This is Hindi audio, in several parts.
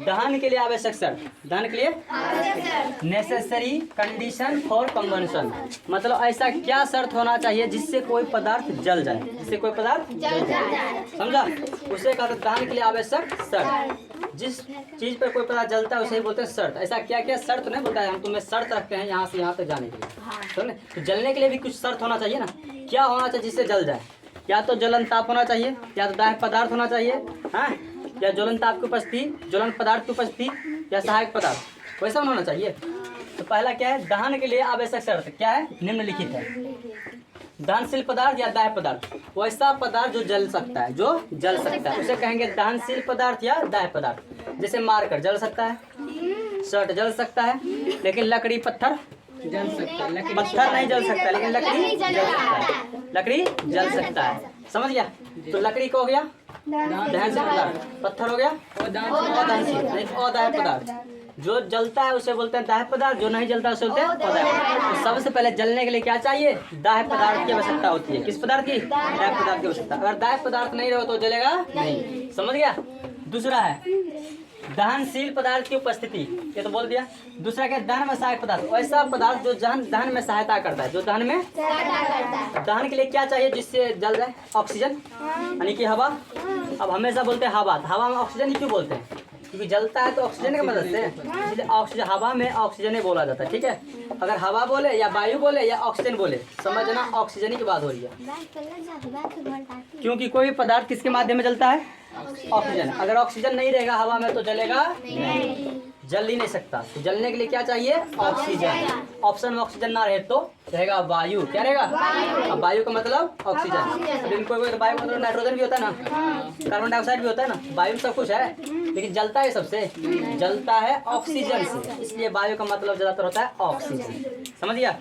दहन के लिए आवश्यक शर्त, दहन के लिए नेसेसरी कंडीशन फॉर कंबंशन, मतलब ऐसा क्या शर्त होना चाहिए जिससे कोई पदार्थ जल जाए, जिससे कोई पदार्थ जल जाए, समझा? उसे कहते हैं दहन के लिए आवश्यक शर्त। जिस चीज पर कोई पदार्थ जलता है उसे ही बोलते हैं शर्त। ऐसा क्या क्या शर्त नहीं बोलता है, हम तुम्हें शर्त रखते हैं यहाँ से यहाँ तक जाने के लिए, समझे? तो जलने के लिए भी कुछ शर्त होना चाहिए ना, क्या होना चाहिए जिससे जल जाए? या तो ज्वलन ताप होना चाहिए, या तो दाहक पदार्थ होना चाहिए, हाँ, या ज्वलन ताप की उपस्थिति, ज्वलन पदार्थ की उपस्थिति, या सहायक पदार्थ, वैसा होना चाहिए। तो पहला क्या है, दहन के लिए आवश्यक शर्त क्या है, निम्नलिखित है। दहनशील पदार्थ या दाह्य पदार्थ, वैसा पदार्थ जो जल सकता है, जो जल सकता है उसे कहेंगे दहनशील पदार्थ या दाह्य पदार्थ। जैसे मारकर जल सकता है, शर्ट जल सकता है, लेकिन लकड़ी पत्थर जल सकता है, पत्थर नहीं जल सकता लेकिन लकड़ी जल सकता है, लकड़ी जल सकता है, समझ गया? तो लकड़ी को हो गया दहनशील पदार्थ, पत्थर हो गया अदहनशील नहीं अदाह्य पदार्थ। जो जलता है उसे बोलते हैं दाह्य पदार्थ, जो नहीं जलता उसे बोलते हैं अदाह्य पदार्थ। तो सबसे पहले जलने के लिए क्या चाहिए, दाह्य पदार्थ की आवश्यकता होती है। किस पदार्थ की? दाह्य पदार्थ की आवश्यकता। अगर दाह्य पदार्थ नहीं रहो तो जलेगा नहीं, समझ गया? दूसरा है दहनशील पदार्थ की उपस्थिति, ये तो बोल दिया। दूसरा क्या, दहन में सहायक पदार्थ, वैसा पदार्थ जो दहन में सहायता करता है, जो दहन में दहन के लिए क्या चाहिए जिससे जल जाए, ऑक्सीजन यानी कि हवा। अब हमेशा बोलते हैं हवा, हवा में ऑक्सीजन ही क्यों बोलते हैं, क्योंकि जलता है तो ऑक्सीजन की मदद से, इसलिए ऑक्सीजन, हवा में ऑक्सीजन ही बोला जाता है, ठीक है? अगर हवा बोले या वायु बोले या ऑक्सीजन बोले, समझना ऑक्सीजन ही की बात हो रही है, क्योंकि कोई भी पदार्थ किसके माध्यम में जलता है, ऑक्सीजन। अगर ऑक्सीजन नहीं रहेगा हवा में तो जलेगा नहीं, जल ही नहीं सकता। तो जलने के लिए क्या चाहिए, ऑक्सीजन। ऑप्शन में ऑक्सीजन ना रहे तो रहेगा वायु, क्या रहेगा? अब वायु का मतलब ऑक्सीजन। लेकिन कोई तो वायु का मतलब नाइट्रोजन भी होता है ना, कार्बन डाइऑक्साइड भी होता है ना, वायु में सब कुछ है, लेकिन जलता है सबसे, जलता है ऑक्सीजन से, इसलिए वायु का मतलब ज्यादातर होता है ऑक्सीजन, समझ गया?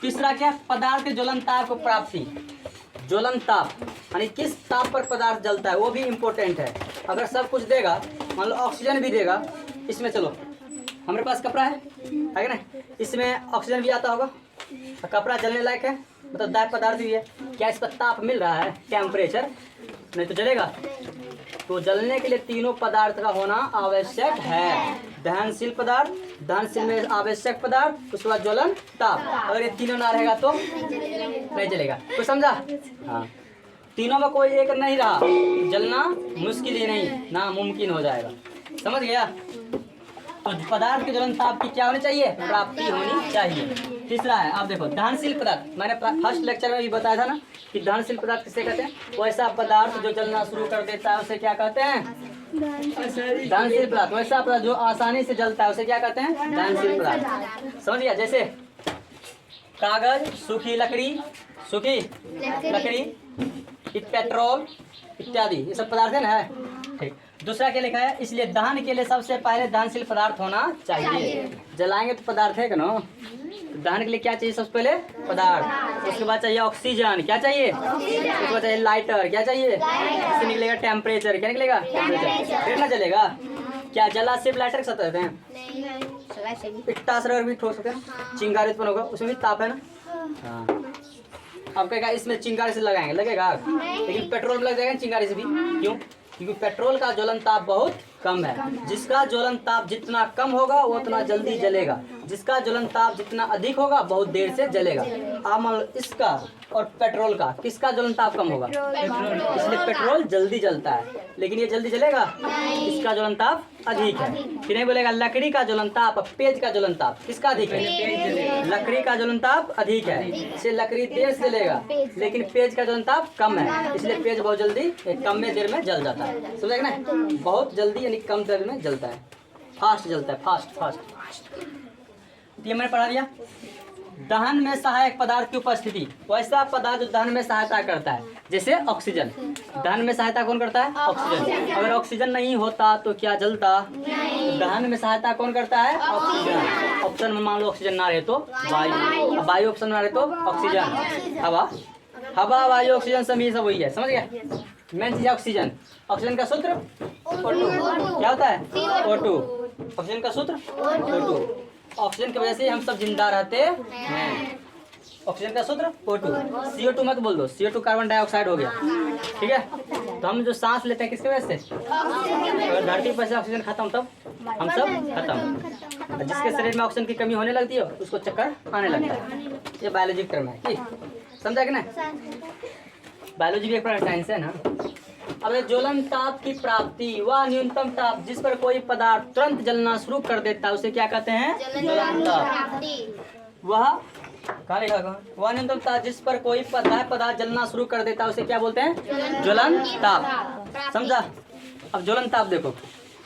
तीसरा क्या, पदार्थ के ज्वलन ताप को प्राप्ति, ज्वलन ताप यानी किस ताप पर पदार्थ जलता है वो भी इम्पोर्टेंट है। अगर सब कुछ देगा, मान लो ऑक्सीजन भी देगा, इसमें चलो हमारे पास कपड़ा है कि ना, इसमें ऑक्सीजन भी आता होगा, तो कपड़ा जलने लायक है, मतलब दाह्य पदार्थ भी है, क्या इस पर ताप मिल रहा है, टेम्परेचर, नहीं तो जलेगा। तो जलने के लिए तीनों पदार्थ का होना आवश्यक है, दहनशील पदार्थ, दहनशील में आवश्यक पदार्थ, उसके बाद ज्वलन ताप। अगर ये तीनों ना रहेगा तो नहीं जलेगा, कुछ समझा? हाँ, तीनों में कोई एक नहीं रहा, जलना मुश्किल ही नहीं, नामुमकिन हो जाएगा, समझ गया? तो पदार्थ के ज्वलन ताप की क्या होनी चाहिए, प्राप्ति होनी चाहिए। तीसरा है, आप देखो दहनशील पदार्थ, मैंने फर्स्ट लेक्चर में भी बताया था ना कि दहनशील पदार्थ किसे कहते हैं, वैसा पदार्थ जो जलना शुरू कर देता है उसे क्या कहते हैं, दहनशील पदार्थ। वैसा पदार्थ जो आसानी से जलता है उसे क्या कहते हैं, दहनशील पदार्थ, समझ गया? जैसे कागज, सूखी लकड़ी, सूखी लकड़ी, पेट्रोल इत्यादि, ये सब पदार्थ है ना, ठीक। दूसरा क्या लिखा है, इसलिए दहन के लिए सबसे पहले दहनशील पदार्थ होना चाहिए। जलाएंगे तो पदार्थ है ना, दहन के लिए क्या चाहिए, सबसे पहले पदार्थ, उसके बाद चाहिए ऑक्सीजन, क्या चाहिए, उसके बाद चाहिए लाइटर, क्या चाहिए, इससे निकलेगा टेम्परेचर, क्या निकलेगा, टेम्परेचर, फिर ना जलेगा। क्या जला सिर्फ लाइटर के साथ रहते हैं, इट्टा से भी ठोस सकते हैं, चिंगारी उत्पन्न होगा, उसमें भी ताप है ना। हाँ, अब कहेगा इसमें चिंगारी से लगाएंगे, लगेगा, लेकिन पेट्रोल में लग जाएगा चिंगारी से भी, क्यों? क्योंकि पेट्रोल का ज्वलन ताप बहुत कम है। जिसका ज्वलन ताप जितना कम होगा वो उतना जल्दी जलेगा, जिसका ज्वलन ताप जितना अधिक होगा बहुत देर से जलेगा। अब इसका और पेट्रोल का किसका ज्वलन ताप कम होगा, इसलिए पेट्रोल जल्दी जलता है, लेकिन ये जल्दी जलेगा, इसका ज्वलन ताप अधिक है। फिर नहीं बोलेगा लकड़ी का ज्वलन ताप, पेज का ज्वलन ताप किसका अधिक है, लकड़ी का ज्वलन ताप अधिक है, इसलिए लकड़ी देर से जलेगा, लेकिन पेज का ज्वलन ताप कम है, इसलिए पेज बहुत जल्दी कम में देर में जल जाता है, समझे ना? बहुत जल्दी यानी कम देर में जलता है, फास्ट जलता है, फास्ट। ये मैंने पढ़ा दिया। दहन में सहायक पदार्थ की उपस्थिति, वैसा पदार्थ जो दहन में सहायता करता है, जैसे ऑक्सीजन। दहन में सहायता कौन करता है, ऑक्सीजन। अगर ऑक्सीजन नहीं होता तो क्या जलता, तो दहन में सहायता कौन करता है, ऑक्सीजन। ऑप्शन में मान लो ऑक्सीजन ना रहे तो वायु, वायु ऑप्शन में ना रहे तो ऑक्सीजन, हवा वायु ऑक्सीजन सभी सब वही है, समझ गया? मेन चीज ऑक्सीजन। ऑक्सीजन का सूत्र O2, क्या होता है, O2। ऑक्सीजन का सूत्र O2। ऑक्सीजन की वजह से हम सब जिंदा रहते हैं, ऑक्सीजन का सूत्र O2। CO2 मत बोल दो, CO2 कार्बन डाइऑक्साइड हो गया, ठीक है। तो हम जो सांस लेते हैं किसके वजह से? अगर धरती पर से ऑक्सीजन खत्म तब हम सब खत्म। जिसके शरीर में ऑक्सीजन की कमी होने लगती है उसको चक्कर आने लगता है। ये बायोलॉजी टर्म है, ठीक, समझा कि नहीं? बायोलॉजी भी एक प्रकार साइंस है ना। अब ज्वलन ताप की प्राप्ति, वह न्यूनतम ताप जिस पर कोई पदार्थ तुरंत जलना शुरू कर देता है उसे क्या कहते हैं? ज्वलन ताप। वह कहाँ लिखा होगा? वह न्यूनतम ताप जिस पर कोई पदार्थ जलना शुरू कर देता है उसे क्या बोलते हैं? ज्वलन ताप। समझा? अब ज्वलन ताप देखो,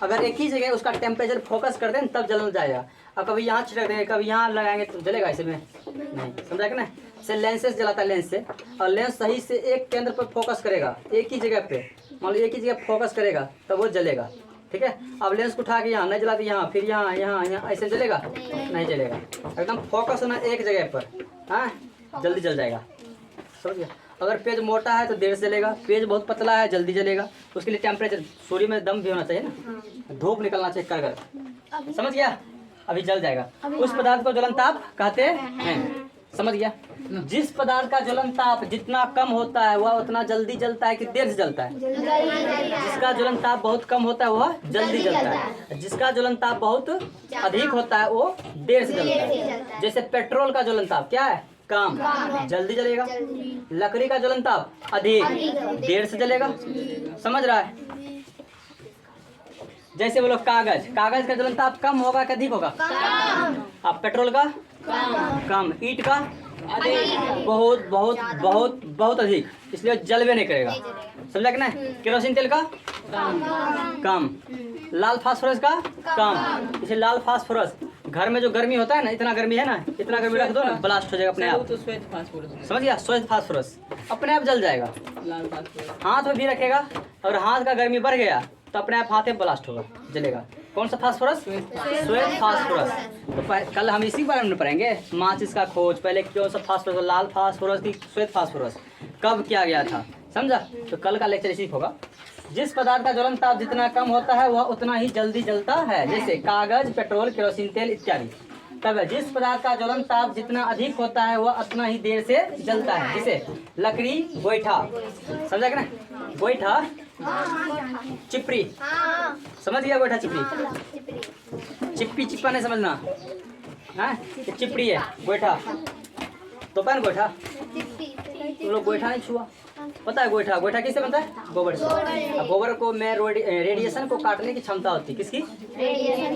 अगर एक ही जगह उसका टेम्परेचर फोकस कर दें तब जलन जाएगा। अब कभी यहाँ छिड़क देंगे, कभी यहाँ लगाएंगे तो जलेगा इसमें नहीं, समझा कि नहीं? से लेंस से जलाता है, लेंस से, और लेंस सही से एक केंद्र पर फोकस करेगा, एक ही जगह पे, मान लो एक ही जगह फोकस करेगा तब वो जलेगा, ठीक है। अब लेंस को उठा के यहाँ नहीं जलाते, यहाँ फिर यहाँ यहाँ यहाँ, ऐसे जलेगा नहीं जलेगा। एकदम फोकस होना एक जगह पर, हाँ, जल्दी जल जाएगा, समझ गया। अगर पेज मोटा है तो देर से जलेगा, पेज बहुत पतला है जल्दी जलेगा। उसके लिए टेम्परेचर, सूर्य में दम भी होना चाहिए ना, धूप निकलना चाहिए कर, समझ गया? अभी जल जाएगा। उस पदार्थ को ज्वलन ताप कहते हैं, समझ गया? जिस पदार्थ का ज्वलन ताप जितना कम होता है वह उतना जल्दी जलता है कि देर से जलता है? जिसका ज्वलन ताप बहुत कम होता है वह जल्दी जलता है, जिसका ज्वलन ताप बहुत अधिक होता है वो देर से जलता है। जैसे पेट्रोल का ज्वलन ताप क्या है? कम, जल्दी जलेगा। लकड़ी का ज्वलन ताप अधिक, देर से जलेगा, समझ रहा है? जैसे बोलो कागज, कागज का ज्वलन ताप कम होगा कि अधिक होगा? अब पेट्रोल का कम, ईंट का बहुत बहुत बहुत बहुत अधिक, इसलिए जलवे नहीं करेगा, समझा कि नहीं? केरोसिन तेल का कम, लाल फास्फोरस का कम। इसे लाल फास्फोरस, घर में जो गर्मी होता है ना, इतना गर्मी है ना, इतना गर्मी रख दो ना, ब्लास्ट हो जाएगा अपने आप। श्वेत फास्फोरस, समझ गया? श्वेत फास्फोरस अपने आप जल जाएगा। लाल फास्फोरस हाथ में भी रखेगा और हाथ का गर्मी बढ़ गया तो अपने आप हाथ में ब्लास्ट होगा, जलेगा। कौन सा फास्फोरस? श्वेत फास्फोरस। तो कल हम इसी बारे में पढ़ेंगे, माचिस का खोज, पहले कौन सा फास्फोरस, लाल फास्फोरस की श्वेत फास्फोरस कब किया गया था, समझा? तो कल का लेक्चर इसी होगा। जिस पदार्थ का ज्वलन ताप जितना कम होता है वह उतना ही जल्दी जलता है, जैसे कागज, पेट्रोल, केरोसिन तेल इत्यादि। तब जिस पदार्थ का ज्वलन ताप जितना अधिक होता है वह उतना ही देर से जलता है, जैसे लकड़ी, गोईठा, समझा क्या? गोईठा, चिपरी, समझ गया? गोईठा चिपरी, चिप्पी चिप्पा नहीं समझना, हाँ, चिपरी है गोईठा, तो पैन गोईठा, तुम लोग गोईठा नहीं छुआ, पता है गोईठा? गोईठा किससे बनता है? गोबर से। गोबर को में रेडिएशन को काटने की क्षमता होती है, किसकी?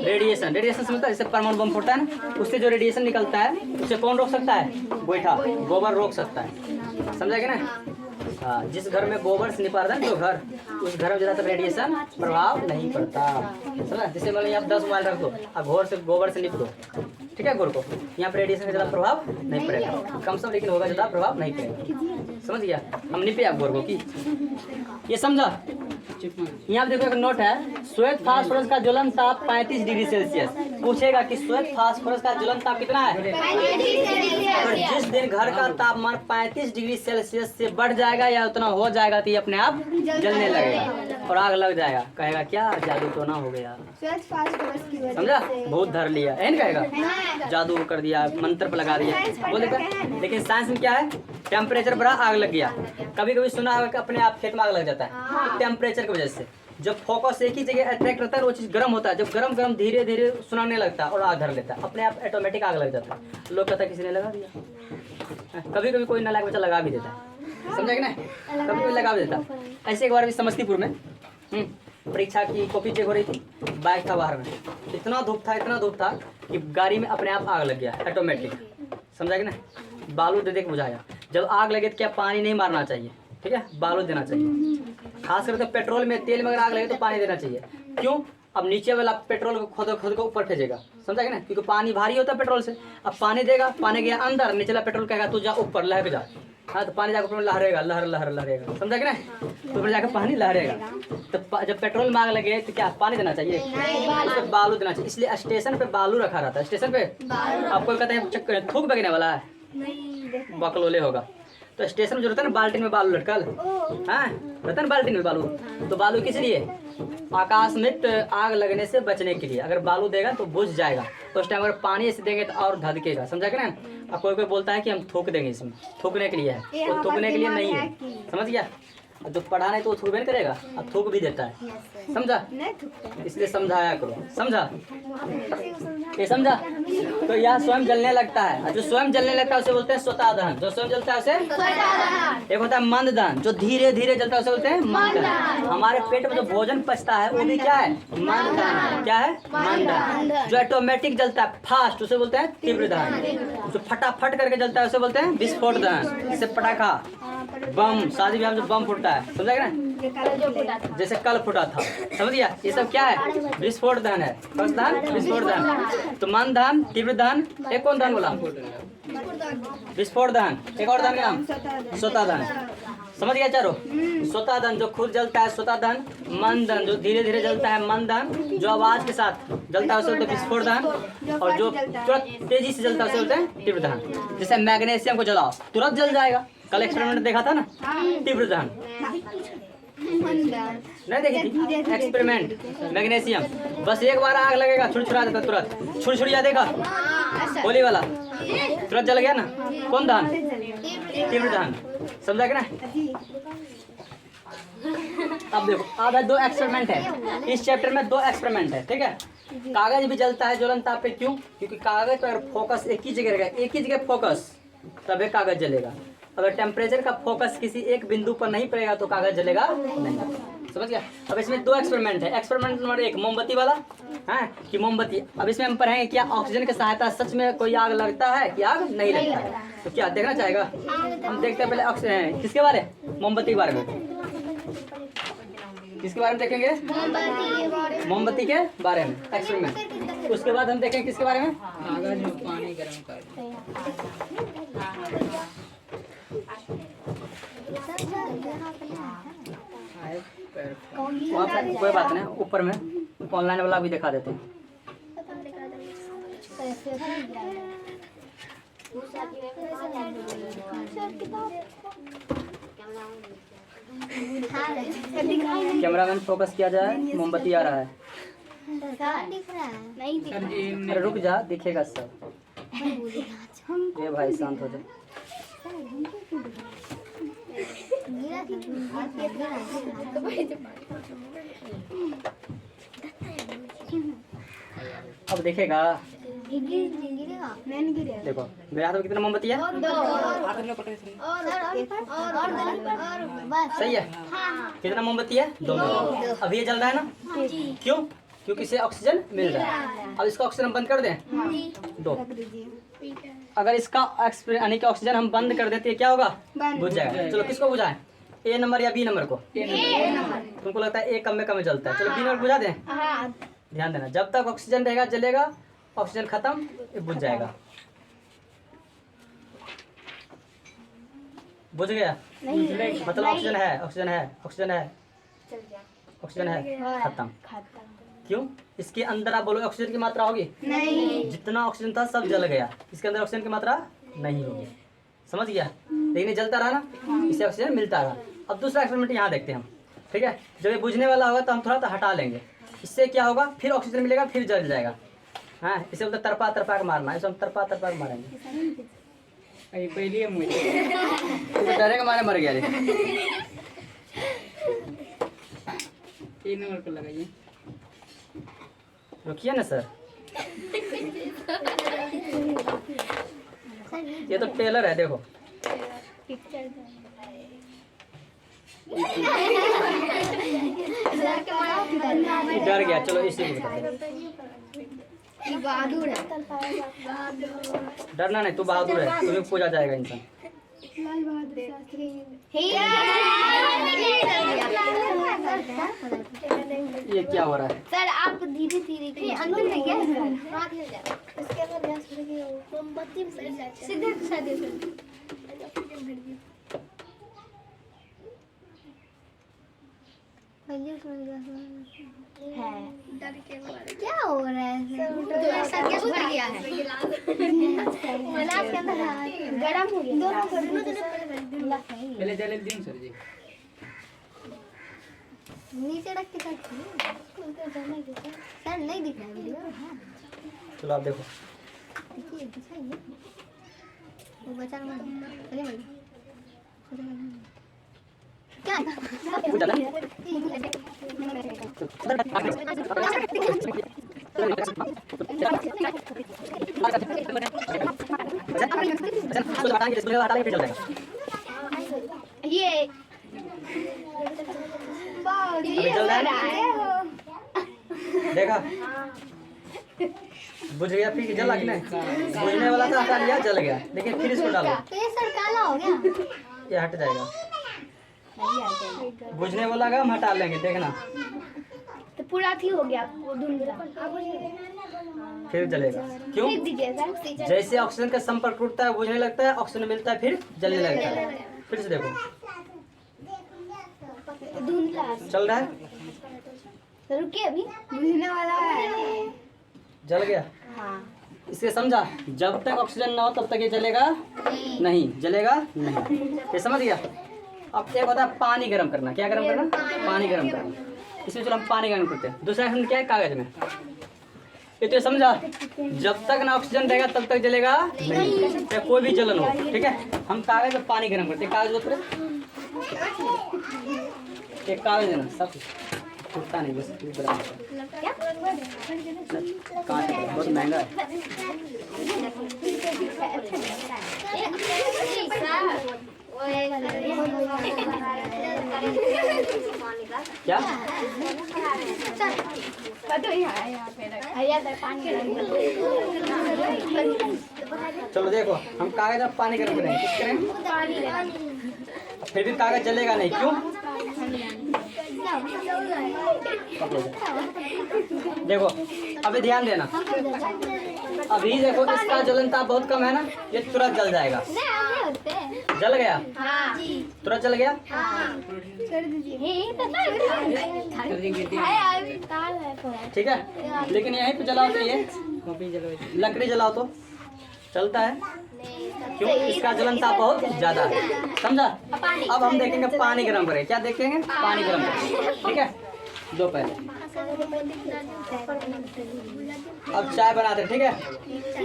रेडिएशन। रेडिएशन समझता है? जैसे परमाणु बम फूटता है ना, उससे जो रेडिएशन निकलता है उसे कौन रोक सकता है? गोईठा, गोबर रोक सकता है, समझा क्या ना? हाँ, जिस घर में गोबर से निपाता है जो घर, उस घर में ज़्यादातर रेडिएशन प्रभाव नहीं पड़ता, समझा? जैसे मान लो यहाँ 10 मोबाइल रख दो और घोर से गोबर से निप दो, ठीक है, घोर को, यहाँ पर रेडिएशन का ज़्यादा प्रभाव नहीं पड़ेगा, कम से कम लेकिन होगा, ज़्यादा प्रभाव नहीं पड़ेगा, समझ गया? हम निपे आप घोर को की, ये समझा? यहाँ देखो एक नोट है, श्वेत फास्फोरस का ज्वलन ताप 35 डिग्री सेल्सियस। पूछेगा कि श्वेत फास्फोरस का ज्वलन ताप कितना है? 35 डिग्री। और जिस दिन घर का तापमान 35 डिग्री सेल्सियस से बढ़ जाएगा या उतना हो जाएगा तो ये अपने आप जलने लगेगा और आग लग जाएगा। कहेगा क्या जादू तो ना हो गया, समझा? बहुत धर लिया, है ना? कहेगा जादू कर दिया, मंत्र पर लगा दिया, बोलेगा। लेकिन साइंस में क्या है? टेम्परेचर बढ़ा, आग लग गया। कभी कभी सुना होगा कि अपने आप खेत में आग लग जाता है टेम्परेचर की वजह से। जब फोकस एक ही जगह अट्रैक्ट रहता है वो चीज़ गर्म होता है, जब गर्म गर्म धीरे धीरे सुनाने लगता है और आग धर लेता है, अपने आप ऑटोमेटिक आग लग जाता है। लोग कहता है किसी ने लगा दिया, कभी कभी कोई नालायक बच्चा लगा भी देता है, समझा कि नहीं? कभी कभी लगा भी देता है। ऐसे एक बार भी समस्तीपुर में परीक्षा की कॉपी चेक हो रही थी, बाइक था बाहर में, इतना धूप था कि गाड़ी में अपने आप आग लग गया ऑटोमेटिक, समझा कि नहीं? बालू दे के बुझाया। जब आग लगे तो क्या पानी नहीं मारना चाहिए, ठीक है, बालू देना चाहिए। खास करके पेट्रोल में, तेल में अगर आग लगे तो पानी देना चाहिए। क्यों? अब नीचे वाला पेट्रोल को खुद को ऊपर भेजेगा, समझा कि ना? क्योंकि पानी भारी होता है पेट्रोल से। अब पानी देगा, पानी गया अंदर, नीचे वाला पेट्रोल कहेगा तू जा ऊपर लहर जा, हाँ, तो पानी जाकर लहरेगा, लहरेगा, समझा कि ना? तो ऊपर जाकर पानी लहरेगा। तो जब पेट्रोल में आग लगे तो क्या पानी देना चाहिए? उसमें बालू देना चाहिए। इसलिए स्टेशन पे बालू रखा रहता है। स्टेशन पे आपको कहते हैं थूक बगने वाला है, बकलोले होगा। तो स्टेशन में जो रहता है ना बाल्टी में बालू लटकल, हाँ रहता है ना बाल्टी में बालू, तो बालू किस लिए? आकाश में आग लगने से बचने के लिए। अगर बालू देगा तो बुझ जाएगा, तो उस टाइम अगर पानी ऐसे देंगे तो और धधकेगा, समझा क्या ना? अब कोई कोई बोलता है कि हम थूक देंगे, इसमें थूकने के लिए है, तो थूकने के लिए नहीं है, समझ गया? जो पढ़ा नहीं तो वो थूक भी नहीं करेगा, अब थूक भी देता है, समझा? इसलिए समझाया करो, समझा? ये समझा? तो यह स्वयं जलने लगता है, जो स्वयं जलने लगता है उसे बोलते हैं स्वतः दहन। जो स्वयं जलता है उसे एक होता है मंद दहन, जो धीरे धीरे जलता है उसे बोलते हैं मंद दहन। हमारे पेट में जो भोजन पचता है वो भी क्या है? मंद दहन। क्या है? मंद दहन। जो ऑटोमेटिक जलता है फास्ट उसे बोलते हैं तीव्र दहन। जो फटाफट करके जलता है उसे बोलते हैं विस्फोट दहन। जैसे पटाखा, बम, शादी ब्याह में जो बम फूटता है, समझा क्या ना? जैसे कल फूटा था, समझ गया? ये सब क्या है? विस्फोट दहन है। फर्स्ट दहन विस्फोट दहन। तो मंद दहन, तीव्र दहन, एक कौन दहन बोला? विस्फोट दहन। एक और दहन का नाम स्वतः दहन। समझ गया चारों? स्वतः दहन जो खुद जलता है स्वतः दहन, मंद दहन जो धीरे धीरे जलता है मंद दहन, जो आवाज के साथ जलता है उसे बोलते हैं विस्फोट दहन, और जो तुरंत तेजी से जलता है उसे बोलते हैं तीव्र दहन। जैसे मैग्नीशियम को जलाओ तुरंत जल जाएगा, कल एक्सपेरिमेंट देखा था ना, तीव्र दहन। नहीं देखी थी एक्सपेरिमेंट मैग्नीशियम? बस एक बार आग लगेगा छुड़छुड़ा देता, तुरंत छुड़छुड़िया देखा होली वाला, तुरंत जल गया ना। कौन दहन? तीव्र दहन। समझा क्या ना? अब देखो आधा 2 एक्सपेरिमेंट है इस चैप्टर में, 2 एक्सपेरिमेंट है, ठीक है? कागज भी जलता है ज्वलन ताप पे, क्यों? क्योंकि कागज पर फोकस एक ही जगह रहेगा, एक ही जगह फोकस, तभी कागज जलेगा। अगर टेम्परेचर का फोकस किसी एक बिंदु पर नहीं पड़ेगा तो कागज जलेगा नहीं, समझ गया? अब इसमें 2 एक्सपेरिमेंट है। एक्सपेरिमेंट नंबर 1 मोमबत्ती वाला है कि मोमबत्ती। अब इसमें हम पढ़ेंगे क्या ऑक्सीजन की सहायता सच में कोई आग लगता है कि आग नहीं लगता है? तो क्या देखना चाहेगा? हम देखते हैं पहले ऑक्सीजन किसके बारे? मोमबत्ती के बारे में। किसके बारे में देखेंगे? मोमबत्ती के बारे में एक्सपेरिमेंट। उसके बाद हम देखेंगे किसके बारे में? कागज में पानी गर्म कर। कोई बात नहीं, ऊपर में ऑनलाइन वाला भी दिखा देते हैं। कैमरामैन फोकस किया जाए, मोमबत्ती आ रहा है। अरे रुक जा, दिखेगा सब। ये भाई शांत हो जाए। अब देखेगा, देखो मेरे हाथ में कितना मोमबत्ती है? सही है? कितना मोमबत्ती है? 2। अब ये जल रहा है ना, क्यों? क्योंकि इसे ऑक्सीजन मिल रहा है। अब इसका ऑक्सीजन हम बंद कर दें 2। अगर इसका यानी कि ऑक्सीजन हम बंद कर देते हैं क्या होगा? बुझ जाएगा। चलो किसको बुझाएं? ए नंबर या बी नंबर को? तुमको लगता है ए कम में जलता है, चलो बी नंबर बुझा दें। ध्यान देना, जब तक ऑक्सीजन रहेगा जलेगा, ऑक्सीजन खत्म ये बुझ जाएगा। बुझ गया? मतलब ऑक्सीजन है, ऑक्सीजन है, ऑक्सीजन है, ऑक्सीजन है, खत्म। क्यों? इसके अंदर आप बोलो ऑक्सीजन की मात्रा होगी? नहीं। जितना ऑक्सीजन था सब जल गया, इसके अंदर ऑक्सीजन की मात्रा नहीं होगी, समझ गया? लेकिन ये जलता रहा ना, इससे ऑक्सीजन मिलता रहा। अब दूसरा एक्सपेरिमेंट यहाँ देखते हैं हम, ठीक है? जब ये बुझने वाला होगा तो हम थोड़ा हटा लेंगे, इससे क्या होगा? फिर ऑक्सीजन मिलेगा, फिर जल जाएगा। हाँ, इसे बोलते तरपा तरपा के मारना, इसे हम तरपा तरपा के मारेंगे। पहले मुझे तो डरे के मारे मर गया रे। 3 नंबर को लगाइए। रुकिए ना सर, ये तो टेलर है, देखो डर गया। चलो इसी को बहादुर है। डरना नहीं, तू बहादुर है, तुम्हें पूजा जाएगा इंसान। लाल बहादुर शास्त्री। ये क्या हो रहा है? सर आप धीरे धीरे अंदर में क्या है? इसके अंदर गैस लगी है, मोमबत्ती सीधे सीधे है क्या हो रहा है गिलास के अंदर गरम हो गया पहले जले दिन सर जी नीचे रख के सर नहीं दिख रहा है वीडियो चलो आप देखो। देखिए दिखाइए वो बचा रहा है चलिए भाई क्या ये देखा बुझ गया फिर जला कि नहीं? बुझने वाला था हटा लिया जल गया, लेकिन फिर इसको डालो ये सर काला हो गया ये हट जाएगा। बुझने वाला का हम हटा लेंगे देखना, तो पूरा थी हो गया वो धुंधला फिर जलेगा। क्यों? फेंक दीजिए सर जैसे ऑक्सीजन का संपर्क टूटता है बुझने लगता है, ऑक्सीजन मिलता है फिर जलने लगता है। फिर से देखो धुंधला चल रहा है, तो रुकिए अभी बुझने वाला है जल गया। हाँ इसके समझा, जब तक ऑक्सीजन ना हो तब तक ये जलेगा नहीं, जलेगा नहीं। ये समझ गया? अब एक होता है पानी गर्म करना। क्या गर्म करना? पानी गर्म करना। इसमें चलो हम पानी गर्म करते हैं। दूसरा एक्शन क्या है? कागज में। ये तो समझा, जब तक ना ऑक्सीजन रहेगा तब तक जलेगा नहीं, चाहे कोई भी जलन हो। ठीक है, हम कागज में पानी गर्म करते हैं। कागज ऊपर एक कागज है ना, सब टूटता नहीं बस कांच है, बहुत महंगा है। क्या चलो देखो, हम कागज में पानी गर्म करेंगे। किस करें? फिर भी कागज जलेगा नहीं। क्यों? देखो अभी ध्यान देना, अभी देखो इसका जलन ताप बहुत कम है ना, ये तुरंत जल जाएगा। जल गया, तुरंत जल गया। ठीक है, लेकिन यहीं पे जलाओ तो ये कॉपी जलो लकड़ी जलाओ तो चलता है। क्यों? इसका जलन ताप बहुत ज्यादा है। समझा? अब हम देखेंगे पानी गर्म करें। क्या देखेंगे? पानी गर्म करें। ठीक है, दो पहले। अब चाय बनाते। ठीक है,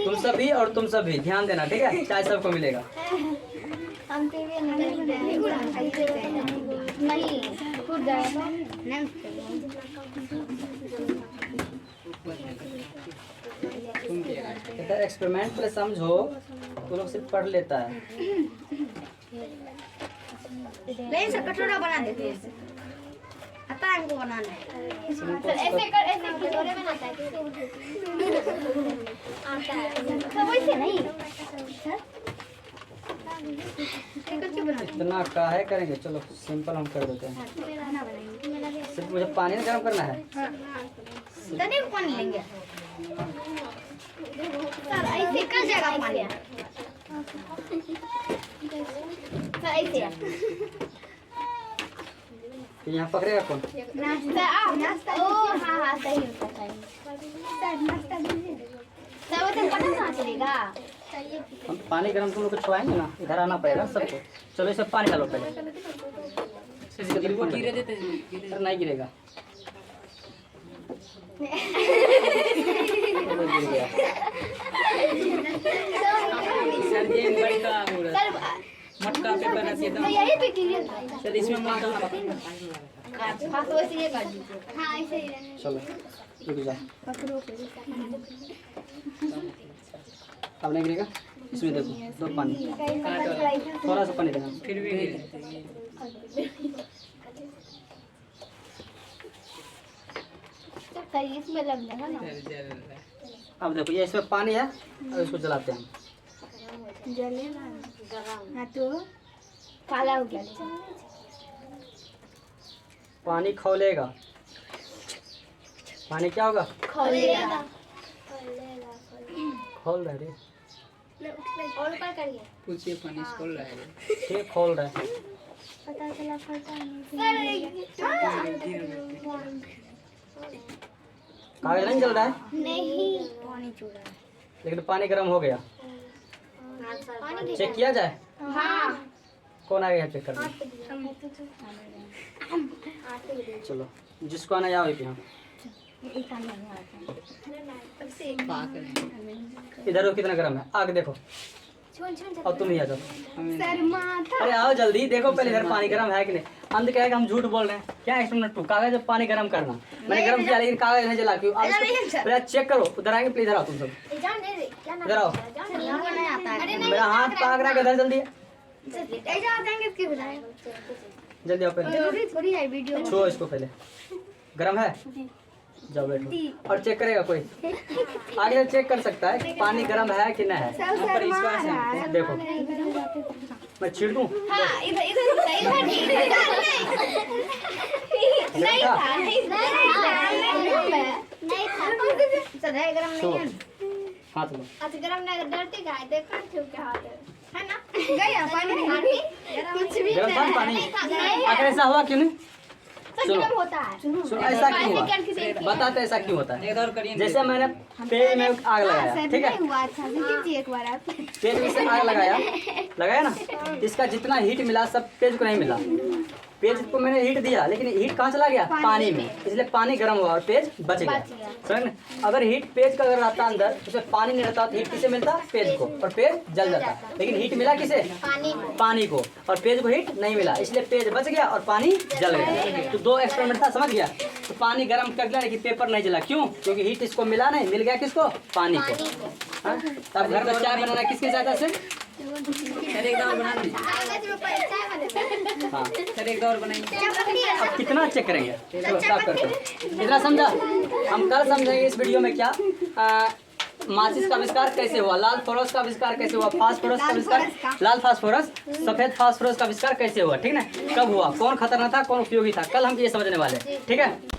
तुम सभी और तुम सभी ध्यान देना। ठीक है, चाय सबको मिलेगा। एक्सपेरिमेंट पहले समझो, तो लोग सिर्फ पढ़ लेता है। कटोरा बना देते हैं, आता है हमको बनाना। ऐसे कर, ऐसे कटोरे में आता है। तो वैसे नहीं इतना काहे करेंगे? चलो सिंपल हम कर देते हैं। सिर्फ मुझे पानी में गर्म करना है। तने पानी लेंगे सर, ऐसे कर जाएगा पानी सर, ऐसे फिर यहाँ पकड़ेगा कौन? नाश्ता नाश्ता ओ हाँ हाँ सही होता है सर, नाश्ता दीजिए सर। वो तो पता ना चलेगा। हम पानी गर्म तुम लोग को छुआएंगे ना, इधर आना पड़ेगा सबको। चलो इसे पानी डालो पहले। गिरे देते सर नहीं गिरेगा। गिर गया। सर जी बड़का सर मटका पे बनाते तो यही पे कीजिए सर, इसमें मटका हाँ तो ऐसे ये कर दीजिए। हाँ ऐसे ही रहने चलो रुक जाओ, पकड़ो अब नहीं गिरेगा। इसमें देखो दो पानी, थोड़ा सा पानी देना। फिर भी गिरे। इसमें लग जाएगा ना। सर जल रहा है। अब देखो ये इसमें पानी है, और इसको जलाते हैं हम। जलेगा हाँ तो काला हो गया। पानी खौलेगा। पानी क्या होगा? खोलेगा खोल रहा है रे। और ऊपर करिए। पूछिए पानी खोल रहा है। ठीक खोल रहा है। पता चला पता नहीं। कागज नहीं जल रहा है, नहीं पानी चूड़ा लेकिन पानी गर्म हो गया। पानी चेक किया जाए, हाँ कौन आ गया चेक करने? चलो जिसको आना जाओ यहाँ। इधर हो कितना गर्म है, आग देखो। अब तुम ही आ जाओ। सर माथा अरे आओ जल्दी, देखो पहले इधर पानी गर्म है कि नहीं। अंत क्या है कि हम झूठ बोल रहे हैं। क्या एक्सपेरिमेंट 2 कागज में पानी गर्म करना, मैंने गर्म किया लेकिन कागज नहीं जला। क्यों? आप इसको पहले चेक करो। उधर आएंगे प्लीज, इधर आओ तुम सब, जान दे रे क्या नाम इधर आओ। नहीं आता है। मेरा हाथ पाक रहा है, इधर जल्दी ऐसा आ जाएंगे इसके बजाय जल्दी आओ। पहले जरूरी थोड़ी है वीडियो छुओ इसको, पहले गर्म है, जाओ बैठो और चेक करेगा कोई। आगे से चेक कर सकता है कि पानी गर्म है कि नहीं है। पर विश्वास है। देखो मैं छीड़ दूं, हाँ इधर इधर नहीं था नहीं था सदा गरम नहीं है। हाथ लो। अच्छा गरम नहीं डरते का देखो क्यों क्या हाथ है ना गया पानी नहीं कुछ भी गर्म था पानी, नहीं आखिर ऐसा हुआ क्यों नहीं? सुनो गरम होता है सुनो, ऐसा क्यों हुआ बताते, ऐसा क्यों होता है? एक और करिए। जैसे मैंने पेज में आग लगाया, ठीक है, हुआ था कीजिए एक बार आप पेज में से आग लगाया ना, इसका जितना हीट मिला सब पेज को नहीं मिला। पेज को मैंने हीट दिया लेकिन हीट कहाँ चला गया? पानी में, इसलिए पानी गर्म हुआ और पेज बच गया। समझ में? अगर हीट पेज का अगर रहता अंदर, उसमें पानी नहीं रहता तो हीट किसे मिलता? पेज को, और पेज जल जाता। लेकिन हीट मिला किसे? पानी को, और पेज को हीट नहीं मिला, इसलिए पेज बच गया और पानी जल गया। तो 2 एक्सपेरिमेंट था, समझ गया? तो पानी गर्म कर दिया लेकिन पेपर नहीं जला, क्यों? क्योंकि हीट इसको मिला नहीं, मिल गया किसको? पानी को। हाँ? तब घर में चाय बनाना किसकी सहायता से? सर एक दौर बना दीजिए। हाँ, सर एक दौर बनाइए। अब कितना चेक करेंगे? चलो स्टार्ट करते हैं। इतना समझा? हम कल समझेंगे इस वीडियो में क्या माचिस का आविष्कार कैसे हुआ, लाल फास्फोरस का आविष्कार कैसे हुआ, फास्फोरस का आविष्कार, लाल फास्फोरस, सफेद फास्फोरस का आविष्कार कैसे हुआ, ठीक है ना? कब हुआ, कौन खतरनाक था, कौन उपयोगी था, कल हम ये समझने वाले हैं, ठीक है।